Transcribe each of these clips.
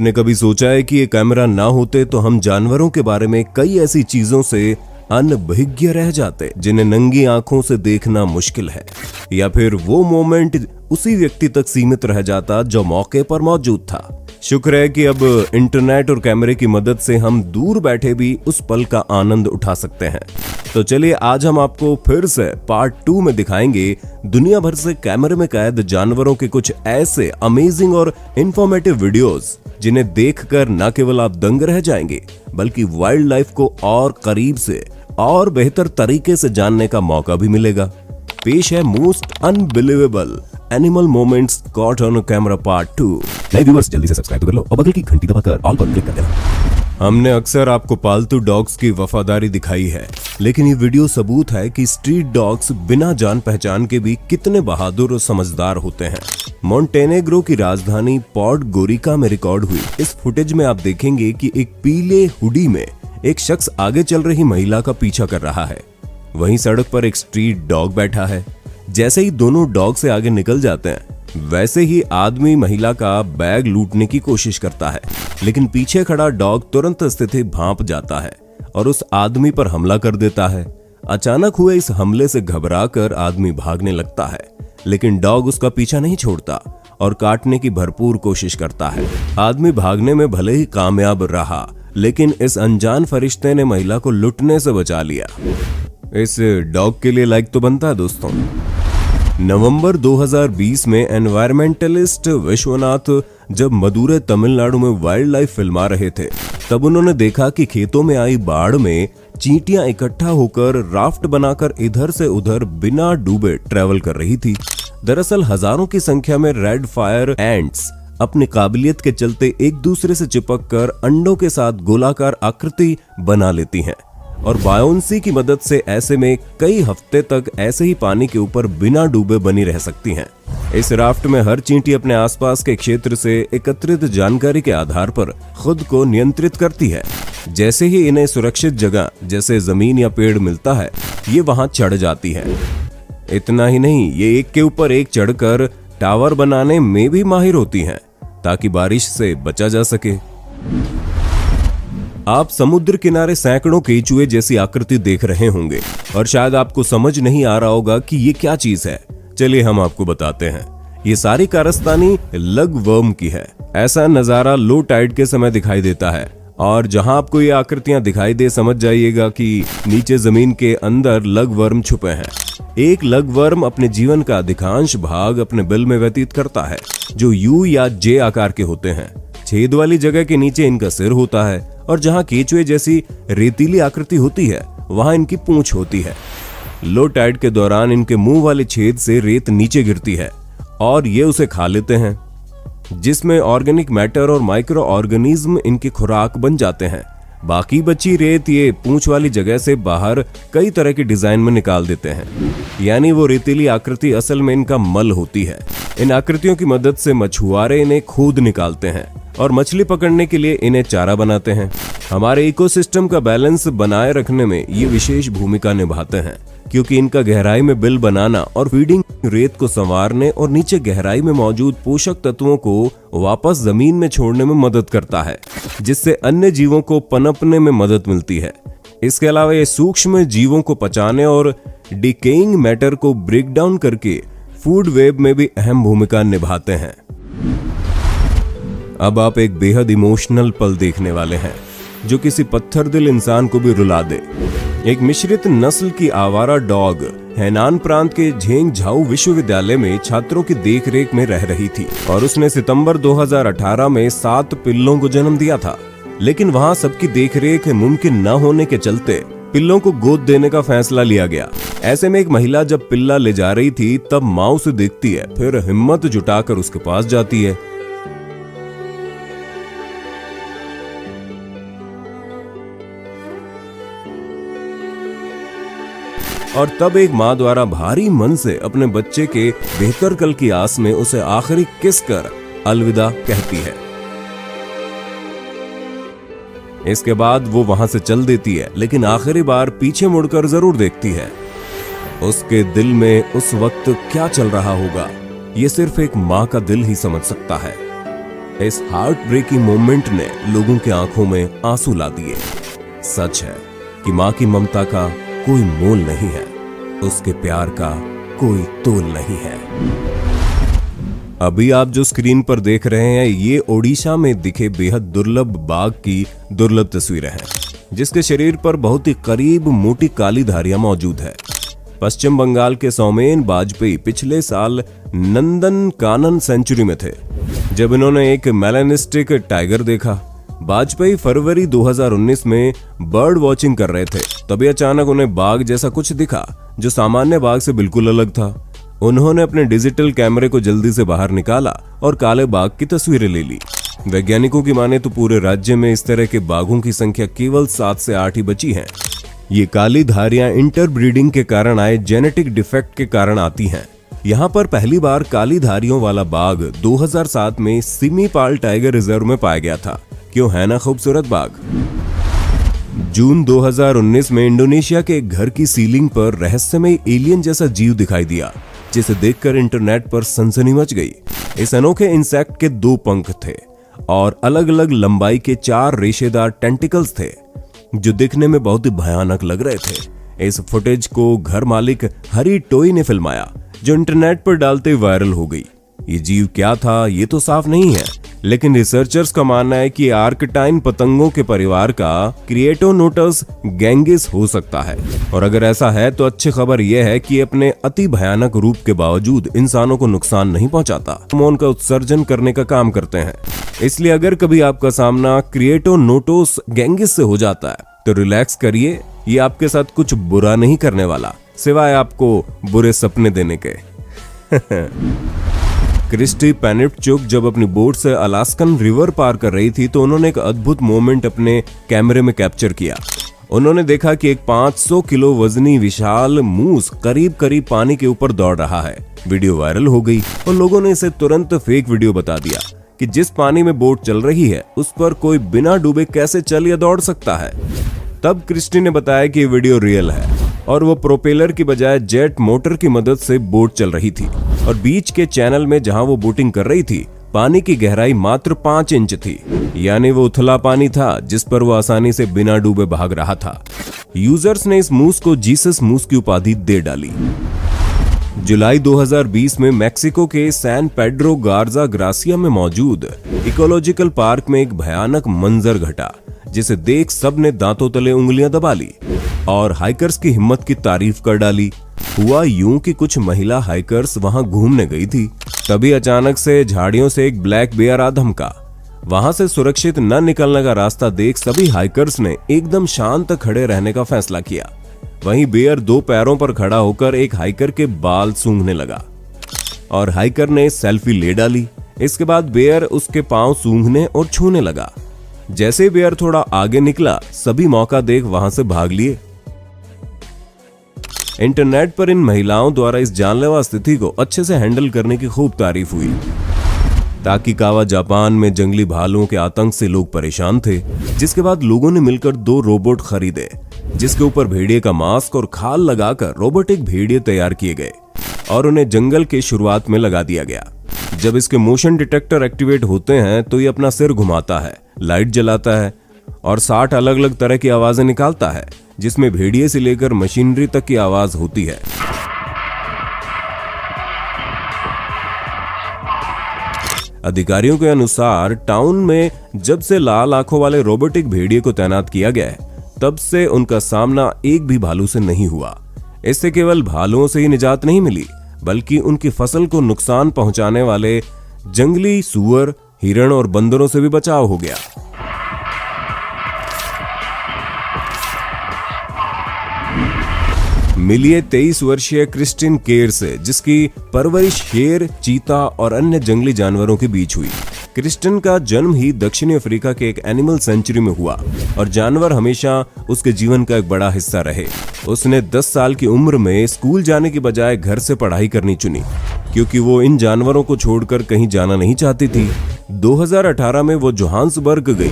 आपने कभी सोचा है कि ये कैमरा ना होते तो हम जानवरों के बारे में कई ऐसी चीजों से अनभिज्ञ रह जाते जिन्हें नंगी आंखों से देखना मुश्किल है, या फिर वो मोमेंट उसी व्यक्ति तक सीमित रह जाता जो मौके पर मौजूद था। शुक्र है कि अब इंटरनेट और कैमरे की मदद से हम दूर बैठे भी उस पल का आनंद उठा सकते हैं। तो चलिए आज हम आपको फिर से पार्ट 2 में दिखाएंगे दुनिया भर से कैमरे में कैद जानवरों के कुछ ऐसे अमेजिंग और इंफॉर्मेटिव वीडियोस जिन्हें देखकर न केवल आप दंग रह जाएंगे बल्कि वाइल्ड लाइफ को और करीब से और बेहतर तरीके से जानने का मौका भी मिलेगा। पेश है most unbelievable animal moments caught on camera part 2। नए व्यूअर्स जल्दी से सब्सक्राइब कर लो और बगल की घंटी दबाकर ऑल पर क्लिक कर देना। हमने अक्सर आपको पालतू डॉग्स की वफादारी दिखाई है, लेकिन ये वीडियो सबूत है कि स्ट्रीट डॉग्स बिना जान पहचान के भी कितने बहादुर और समझदार होते हैं। मोंटेनेग्रो की राजधानी पॉडगोरिका में रिकॉर्ड हुई इस फुटेज में आप देखेंगे कि एक पीले हुडी में एक शख्स आगे चल रही महिला का पीछा कर रहा है। वहीं सड़क पर एक स्ट्रीट डॉग बैठा है। जैसे ही दोनों डॉग से आगे निकल जाते हैं वैसे ही आदमी महिला का बैग लूटने की कोशिश करता है, लेकिन पीछे खड़ा डॉग तुरंत स्थिति भांप जाता है और उस आदमी पर हमला कर देता है। अचानक हुए इस हमले से घबराकर आदमी भागने लगता है, लेकिन डॉग उसका पीछा नहीं छोड़ता और काटने की भरपूर कोशिश करता है। आदमी भागने में भले ही कामयाब रहा, लेकिन इस अनजान फरिश्ते ने महिला को लुटने से बचा लिया। इस डॉग के लिए लाइक तो बनता है दोस्तों। नवंबर 2020 में एनवायरमेंटलिस्ट विश्वनाथ जब मदुरै तमिलनाडु में वाइल्ड लाइफ फिल्मा रहे थे, तब उन्होंने देखा कि खेतों में आई बाढ़ में चींटियां इकट्ठा होकर राफ्ट बनाकर इधर से उधर बिना डूबे ट्रेवल कर रही थी। दरअसल हजारों की संख्या में रेड फायर एंट्स अपनी काबिलियत के चलते एक दूसरे से चिपक कर अंडों के साथ गोलाकार आकृति बना लेती हैं और बायोन्सी की मदद से ऐसे में कई हफ्ते तक ऐसे ही पानी के ऊपर बिना डूबे बनी रह सकती हैं। इस राफ्ट में हर चींटी अपने आसपास के क्षेत्र से एकत्रित जानकारी के आधार पर खुद को नियंत्रित करती है। जैसे ही इन्हें सुरक्षित जगह जैसे जमीन या पेड़ मिलता है, ये वहां चढ़ जाती है। इतना ही नहीं, ये एक के ऊपर एक चढ़कर टावर बनाने में भी माहिर होती हैं ताकि बारिश से बचा जा सके। आप समुद्र किनारे सैकड़ों केचुए जैसी आकृति देख रहे होंगे और शायद आपको समझ नहीं आ रहा होगा कि ये क्या चीज है। चलिए हम आपको बताते हैं। ये सारी कारस्तानी लगवर्म की है। ऐसा नजारा लो टाइड के समय दिखाई देता है और जहां आपको ये आकृतियां दिखाई दे समझ जाइएगा कि नीचे जमीन के अंदर लगवर्म छुपे हैं। एक लगवर्म अपने जीवन का अधिकांश भाग अपने बिल में व्यतीत करता है, जो यू या जे आकार के होते हैं। छेद वाली जगह के नीचे इनका सिर होता है और जहां केचुए जैसी रेतीली आकृति होती है वहां इनकी पूंछ होती है। लो टाइड के दौरान इनके मुंह वाले छेद से रेत नीचे गिरती है और ये उसे खा लेते हैं, जिसमें ऑर्गेनिक मैटर और माइक्रो ऑर्गेनिज्म इनकी खुराक बन जाते हैं। बाकी बची रेत ये पूंछ वाली जगह से बाहर कई तरह के डिजाइन में निकाल देते हैं, यानी वो रेतीली आकृति असल में इनका मल होती है। इन आकृतियों की मदद से मछुआरे इन्हें खोद निकालते हैं और मछली पकड़ने के लिए इन्हें चारा बनाते हैं। हमारे इकोसिस्टम का बैलेंस बनाए रखने में ये विशेष भूमिका निभाते हैं, क्योंकि इनका गहराई में बिल बनाना और फीडिंग रेत को संवारने और नीचे गहराई में मौजूद पोषक तत्वों को वापस जमीन में छोड़ने में मदद करता है, जिससे अन्य जीवों को पनपने में मदद मिलती है। इसके अलावा ये सूक्ष्म जीवों को पचाने और डिकेइंग मैटर को ब्रेक डाउन करके फूड वेब में भी अहम भूमिका निभाते हैं। अब आप एक बेहद इमोशनल पल देखने वाले हैं जो किसी पत्थर दिल इंसान को भी रुला दे। एक मिश्रित नस्ल की आवारा डॉग हैनान प्रांत के झेंगझाऊ विश्वविद्यालय में छात्रों की देखरेख में रह रही थी और उसने सितंबर 2018 में 7 पिल्लों को जन्म दिया था। लेकिन वहां सबकी देखरेख मुमकिन न होने के चलते पिल्लों को गोद देने का फैसला लिया गया। ऐसे में एक महिला जब पिल्ला ले जा रही थी तब माँ उसे देखती है, फिर हिम्मत जुटाकर उसके पास जाती है। और तब एक माँ द्वारा भारी मन से अपने बच्चे के बेहतर कल की आस में उसे आखिरी किस कर अलविदा कहती है। इसके बाद वो वहां से चल देती है, लेकिन आखिरी बार पीछे मुड़कर जरूर देखती है। उसके दिल में उस वक्त क्या चल रहा होगा, ये सिर्फ एक माँ का दिल ही समझ सकता है। इस हार्ट ब्रेकिंग मोमेंट ने लोगों के आंखों में आंसू ला दिए। सच है कि माँ की ममता का कोई मोल नहीं है, उसके प्यार का कोई तोल नहीं है। अभी आप जो स्क्रीन पर देख रहे हैं ये ओडिशा में दिखे बेहद दुर्लभ बाघ की दुर्लभ तस्वीरें हैं, जिसके शरीर पर बहुत ही करीब मोटी काली धारियां मौजूद है। पश्चिम बंगाल के सौमेन बाजपेयी पिछले साल नंदनकानन सेंचुरी में थे जब इन्होंने एक मेलानिस्टिक टाइगर देखा। बाजपेयी फरवरी 2019 में बर्ड वॉचिंग कर रहे थे, तभी अचानक उन्हें बाघ जैसा कुछ दिखा जो सामान्य बाघ से बिल्कुल अलग था। उन्होंने अपने डिजिटल कैमरे को जल्दी से बाहर निकाला और काले बाघ की तस्वीरें ले ली। वैज्ञानिकों की माने तो पूरे राज्य में इस तरह के बाघों की संख्या केवल 7 से 8 ही बची है। ये काली धारियां इंटरब्रीडिंग के कारण आए जेनेटिक डिफेक्ट के कारण आती हैं। यहाँ पर पहली बार काली धारियों वाला बाघ 2007 में सिमीपाल टाइगर रिजर्व में पाया गया था। क्यों है ना खूबसूरत बाघ। जून 2019 में इंडोनेशिया के एक घर की सीलिंग पर रहस्यमय एलियन जैसा जीव दिखाई दिया, जिसे देखकर इंटरनेट पर सनसनी मच गई। इस अनोखे इंसेक्ट के 2 पंख थे और अलग अलग लंबाई के 4 रेशेदार टेंटिकल्स थे जो दिखने में बहुत ही भयानक लग रहे थे। इस फुटेज को घर मालिक हरी टोई ने फिल्माया, जो इंटरनेट पर डालते वायरल हो गई। ये जीव क्या था ये तो साफ नहीं है, लेकिन रिसर्चर्स का मानना है कि आर्कटाइन पतंगों के परिवार का क्रिएटोनोटस गैंगिस हो सकता है। और अगर ऐसा है तो अच्छी खबर यह है कि अपने अति भयानक रूप के बावजूद इंसानों को नुकसान नहीं पहुंचाता। हार्मोन का उत्सर्जन करने का काम करते हैं, इसलिए अगर कभी आपका सामना क्रिएटोनोटस गैंगिस से हो जाता है तो रिलैक्स करिए, ये आपके साथ कुछ बुरा नहीं करने वाला, सिवाय आपको बुरे सपने देने के। क्रिस्टी पेनिटचुक जब अपनी बोट से अलास्कन रिवर पार कर रही थी तो उन्होंने एक अद्भुत मोमेंट अपने कैमरे में कैप्चर किया। उन्होंने देखा कि एक 500 किलो वजनी विशाल मूस करीब करीब पानी के ऊपर दौड़ रहा है। वीडियो वायरल हो गई और लोगों ने इसे तुरंत फेक वीडियो बता दिया कि जिस पानी में बोट चल रही है उस पर कोई बिना डूबे कैसे चल या दौड़ सकता है। तब क्रिस्टी ने बताया कि ये वीडियो रियल है और वो प्रोपेलर की बजाय जेट मोटर की मदद से बोट चल रही थी और बीच के चैनल में जहां वो बोटिंग कर रही थी पानी की गहराई मात्र 5 इंच थी, यानी वो उथला पानी था जिस पर वो आसानी से बिना डूबे भाग रहा था। यूजर्स ने इस मूस को जीसस मूस की उपाधि दे डाली। जुलाई 2020 में मैक्सिको के सैन पेड्रो गार्जा ग्रासिया में मौजूद इकोलॉजिकल पार्क में एक भयानक मंजर घटा, जिसे देख सबने दांतों तले उंगलियां दबा ली और हाइकर्स की हिम्मत की तारीफ कर डाली। हुआ यूं कि कुछ महिला हाइकर्स वहां घूमने गई थी, तभी अचानक से झाड़ियों से एक ब्लैक बेयर आ धमका। वहां से सुरक्षित न निकलने का रास्ता देख सभी हाइकर्स ने एकदम शांत खड़े रहने का फैसला किया। वहीं बेयर 2 पैरों पर खड़ा होकर एक हाइकर के बाल सूंघने लगा और हाइकर ने सेल्फी ले डाली। इसके बाद बेयर उसके पांव सूंघने और छूने लगा। जैसे बेयर थोड़ा आगे निकला सभी मौका देख वहां से भाग लिए। इंटरनेट पर इन महिलाओं द्वारा इस जानलेवा स्थिति को अच्छे से हैंडल करने की खूब तारीफ हुई। ताकिकावा जापान में जंगली भालुओं के आतंक से लोग परेशान थे, जिसके बाद लोगों ने मिलकर 2 रोबोट खरीदे जिसके ऊपर भेड़िए का मास्क और खाल लगाकर रोबोटिक भेड़िए तैयार किए गए और उन्हें जंगल के शुरुआत में लगा दिया गया। जब इसके मोशन डिटेक्टर एक्टिवेट होते हैं तो ये अपना सिर घुमाता है, लाइट जलाता है और 60 अलग अलग तरह की आवाजें निकालता है, जिसमें भेड़िए से लेकर मशीनरी तक की आवाज होती है। अधिकारियों के अनुसार टाउन में जब से लाल आंखों वाले रोबोटिक भेड़िए को तैनात किया गया है तब से उनका सामना एक भी भालू से नहीं हुआ। इससे केवल भालुओं से ही निजात नहीं मिली, बल्कि उनकी फसल को नुकसान पहुंचाने वाले जंगली सूअर, हिरण और बंदरों से भी बचाव हो गया। मिलिए 23 वर्षीय क्रिस्टिन केर से, जिसकी परवरिश शेर, चीता और अन्य जंगली जानवरों के बीच हुई। क्रिस्टिन का जन्म ही दक्षिणी अफ्रीका के एक एनिमल सेंचुरी में हुआ और जानवर हमेशा उसके जीवन का एक बड़ा हिस्सा रहे। उसने 10 साल की उम्र में स्कूल जाने की बजाय घर से पढ़ाई करनी चुनी, क्योंकि वो इन जानवरों को छोड़कर कहीं जाना नहीं चाहती थी। 2018 में वो जोहान्सबर्ग गई,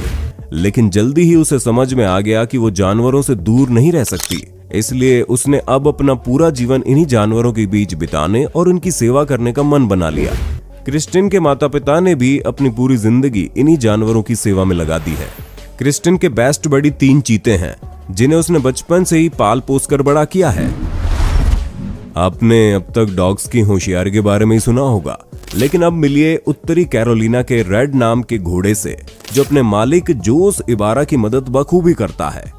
लेकिन जल्दी ही उसे समझ में आ गया कि वो जानवरों से दूर नहीं रह सकती। इसलिए उसने अब अपना पूरा जीवन इन्हीं जानवरों के बीच बिताने और उनकी सेवा करने का मन बना लिया। क्रिस्टिन के माता पिता ने भी अपनी पूरी जिंदगी इन्हीं जानवरों की सेवा में लगा दी है। क्रिस्टिन के बेस्ट बडी 3 चीते हैं जिन्हें उसने बचपन से ही पाल पोस कर बड़ा किया है। आपने अब तक डॉग्स की होशियारी के बारे में ही सुना होगा, लेकिन अब मिलिए उत्तरी कैरोलिना के रेड नाम के घोड़े से, जो अपने मालिक जोस इबारा की मदद बखूबी करता है।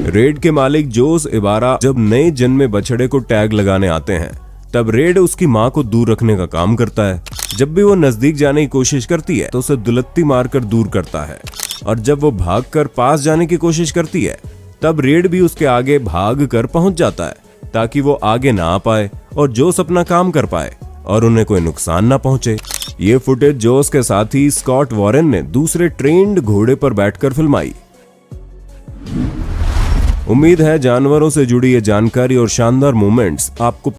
रेड के मालिक जोस इबारा जब नए जन्मे बछड़े को टैग लगाने आते हैं, तब रेड उसकी मां को दूर रखने का काम करता है। जब भी वो नजदीक जाने की कोशिश करती है तो उसे दुलत्ती मारकर दूर करता है, और जब वो भागकर पास जाने की कोशिश करती है तब रेड भी उसके आगे भाग कर पहुंच जाता है, ताकि वो आगे ना आ पाए और जोस अपना काम कर पाए और उन्हें कोई नुकसान ना पहुंचे। ये फुटेज जोस के साथ ही स्कॉट वॉरेन ने दूसरे ट्रेन्ड घोड़े पर बैठकर फिल्माई। उम्मीद है जानवरों से जुड़ी ये जानकारी और शानदार मोमेंट्स आपको